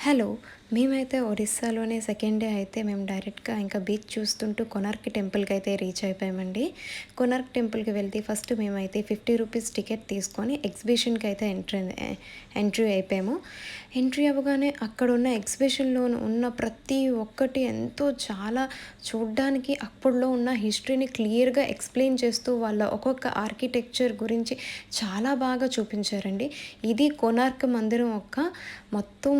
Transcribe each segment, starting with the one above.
Hello! మేమైతే ఒరిస్సాలోనే second day అయితే మేము డైరెక్ట్‌గా ఇంకా బీచ్ చూస్తుంటూ కొనార్క్ టెంపుల్‌కైతే రీచ్ అయిపోయామండి. కొనార్క్ టెంపుల్‌కి వెళ్తే ఫస్ట్ మేమైతే ₹50 టికెట్ తీసుకొని ఎగ్జిబిషన్‌కైతే ఎంట్రీ అయిపోయాము. ఎంట్రీ అవ్వగానే అక్కడున్న ఎగ్జిబిషన్‌లో ఉన్న ప్రతి ఒక్కటి ఎంతో చాలా చూడ్డానికి అప్పట్లో ఉన్న హిస్టరీని క్లియర్‌గా ఎక్స్‌ప్లెయిన్ చేస్తూ వాళ్ళ ఒక్కొక్క ఆర్కిటెక్చర్ గురించి చాలా బాగా చూపించారండి. ఇది కోనార్క్ మందిరం యొక్క మొత్తం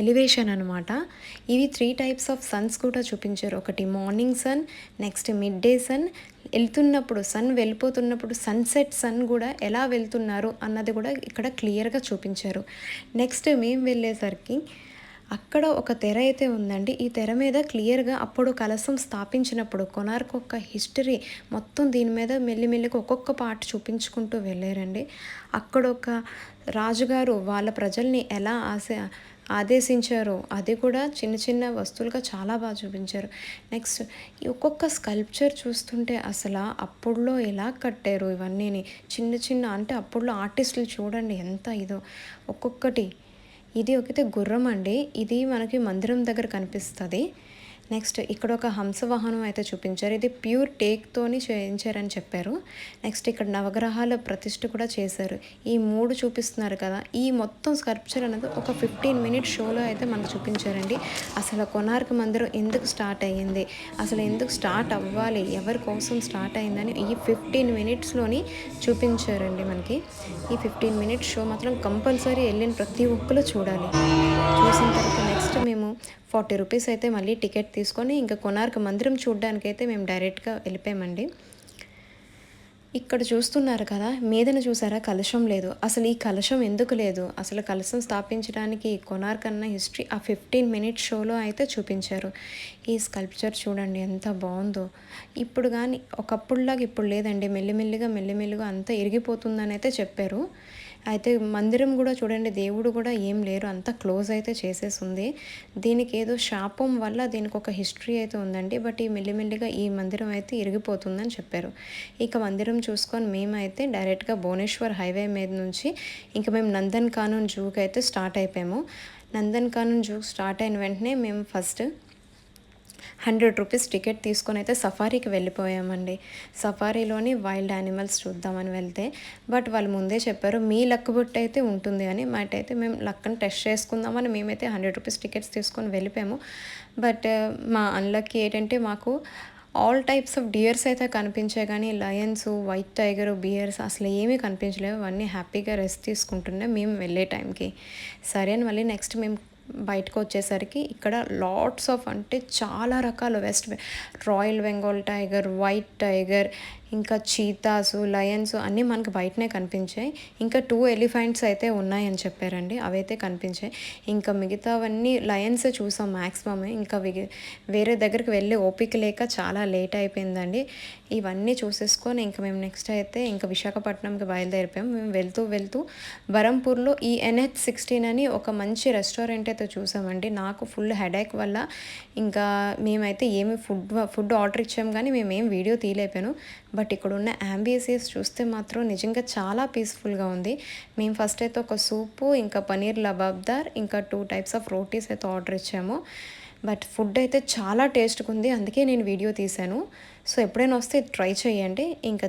ఎలివేషన్ అనమాట. ఇవి 3 టైప్స్ ఆఫ్ సన్స్ కూడా చూపించారు. ఒకటి morning sun, next midday sun, ఎళ్తున్నప్పుడు సన్ వెళ్ళిపోతున్నప్పుడు సన్‌సెట్ సన్ గూడా ఎలా వెళ్తున్నారు అన్నది కూడా ఇక్కడ క్లియర్‌గా చూపించారు. నెక్స్ట్ మేము వెళ్ళేసరికి అక్కడ ఒక తెర అయితే ఉందండి. ఈ తెర మీద క్లియర్‌గా అప్పుడు కలశం స్థాపించినప్పుడు కొనార్క్ యొక్క హిస్టరీ మొత్తం దీని మీద మెల్లిమెల్లిగా ఒక్కొక్క పార్ట్ చూపించుకుంటూ వెళ్ళారండి. అక్కడొక రాజుగారు వాళ్ళ ప్రజల్ని ఎలా ఆదేశించారో అది కూడా చిన్న చిన్న వస్తువులుగా చాలా బాగా చూపించారు. నెక్స్ట్ ఈ ఒక్కొక్క స్కల్ప్చర్ చూస్తుంటే అసలా అప్పట్లో ఎలా కట్టారు ఇవన్నీని. చిన్న చిన్న అంటే అప్పట్లో ఆర్టిస్టులు చూడండి ఎంత ఇదో ఒక్కొక్కటి. ఇది ఒకతే గుర్రం అండి. ఇది మనకి మందిరం దగ్గర కనిపిస్తది. నెక్స్ట్ ఇక్కడ ఒక హంసవాహనం అయితే చూపించారు. ఇది ప్యూర్ టేక్‌తోని చేయించారని చెప్పారు. నెక్స్ట్ ఇక్కడ నవగ్రహాల ప్రతిష్ఠ కూడా చేశారు. ఈ 3 చూపిస్తున్నారు కదా! ఈ మొత్తం స్కల్ప్చర్ అనేది ఒక 15 మినిట్స్ షోలో అయితే మనకు చూపించారండి. అసలు కొనార్క్ మందిరం ఎందుకు స్టార్ట్ అయ్యింది? అసలు ఎందుకు స్టార్ట్ అవ్వాలి? ఎవరి కోసం స్టార్ట్ అయిందని ఈ 15 మినిట్స్‌లోని చూపించారండి మనకి. ఈ 15 మినిట్స్ షో మాత్రం కంపల్సరీ ఎళ్ళిన ప్రతి ఒక్కళ్ళు చూడాలి. చూసిన తర్వాత నెక్స్ట్ మేము ₹40 అయితే మళ్ళీ టికెట్ తీసుకొని ఇంకా కొనార్క్ మందిరం చూడ్డానికైతే మేము డైరెక్ట్‌గా వెళ్ళిపోయామండి. ఇక్కడ చూస్తున్నారు కదా! మీదన చూసారా కలశం లేదు. అసలు ఈ కలశం ఎందుకు లేదు? అసలు కలశం స్థాపించడానికి కొనార్క్ అన్న హిస్టరీ ఆ 15 మినిట్స్ షోలో అయితే చూపించారు. ఈ స్కల్ప్చర్ చూడండి ఎంత బావుందో. ఇప్పుడు గాని ఒకప్పుడులాగా ఇప్పుడు లేదండి. మెల్లిమెల్లిగా అంతా ఇరిగిపోతుందనైతే చెప్పారు. అయితే మందిరం కూడా చూడండి దేవుడు కూడా ఏం లేరు. అంతా క్లోజ్ అయితే చేసేసుంది. దీనికి ఏదో శాపం వల్ల దీనికి ఒక హిస్టరీ అయితే ఉందండి. బట్ ఈ మెల్లిమెల్లిగా ఈ మందిరం అయితే ఇరిగిపోతుందని చెప్పారు. ఇక మందిరం చూసుకొని మేమైతే డైరెక్ట్‌గా భువనేశ్వర్ హైవే మీద నుంచి ఇంక మేము నందన్ కానన్ జూకి అయితే స్టార్ట్ అయిపోయాము. నందన్ కానన్ జూ స్టార్ట్ అయిన వెంటనే మేము ఫస్ట్ ₹100 టికెట్ తీసుకొని అయితే సఫారీకి వెళ్ళిపోయామండి. సఫారీలోని వైల్డ్ యానిమల్స్ చూద్దామని వెళ్తే బట్ వాళ్ళు ముందే చెప్పారు మీ లక్ బట్టి అయితే ఉంటుంది అని. మాటైతే మేము లక్‌ని టెస్ట్ చేసుకుందామని మేమైతే ₹100 టికెట్స్ తీసుకొని వెళ్ళిపోయాము. బట్ మా అన్‌లక్కీ ఏంటంటే మాకు ఆల్ టైప్స్ ఆఫ్ డియర్స్ అయితే కనిపించాయి కానీ లయన్స్, వైట్ టైగర్, బియర్స్ అసలు ఏమీ కనిపించలేవు. అవన్నీ హ్యాపీగా రెస్ట్ తీసుకుంటున్నాయి మేము వెళ్ళే టైంకి. సరే అని మళ్ళీ నెక్స్ట్ మేము బయటకొచ్చేసరికి ఇక్కడ లాట్స్ ఆఫ్ అంటే చాలా రకాల royal Bengal tiger, white tiger, ఇంకా చీతాసు, లయన్స్ అన్నీ మనకు బయటనే కనిపించాయి. ఇంకా 2 ఎలిఫెంట్స్ అయితే ఉన్నాయని చెప్పారండి. అవైతే కనిపించాయి. ఇంకా మిగతావన్నీ లయన్సే చూసాం మ్యాక్సిమమ్. ఇంకా వేరే దగ్గరికి వెళ్ళే ఓపిక లేక చాలా లేట్ అయిపోయిందండి. ఇవన్నీ చూసేసుకొని ఇంక మేము నెక్స్ట్ అయితే ఇంకా విశాఖపట్నంకి బయలుదేరిపోయాం. మేము వెళ్తూ బరంపూర్‌లో ఈ NH16 అని ఒక మంచి రెస్టారెంట్ అయితే చూసామండి. నాకు ఫుల్ హెడేక్ వల్ల ఇంకా మేమైతే ఏమి ఫుడ్ ఆర్డర్ ఇచ్చాము కానీ మేమేం వీడియో తీయలేకపోయాను. బట్ ఇక్కడున్న యాంబియన్సెస్ చూస్తే మాత్రం నిజంగా చాలా పీస్‌ఫుల్‌గా ఉంది. మేము ఫస్ట్ అయితే ఒక సూపు, ఇంకా పన్నీర్ లబాబ్దార్, ఇంకా 2 టైప్స్ ఆఫ్ రోటీస్ అయితే ఆర్డర్ ఇచ్చాము. బట్ ఫుడ్ అయితే చాలా టేస్ట్‌గా ఉంది. అందుకే నేను వీడియో తీశాను. సో ఎప్పుడైనా వస్తే ట్రై చేయండి. ఇంకా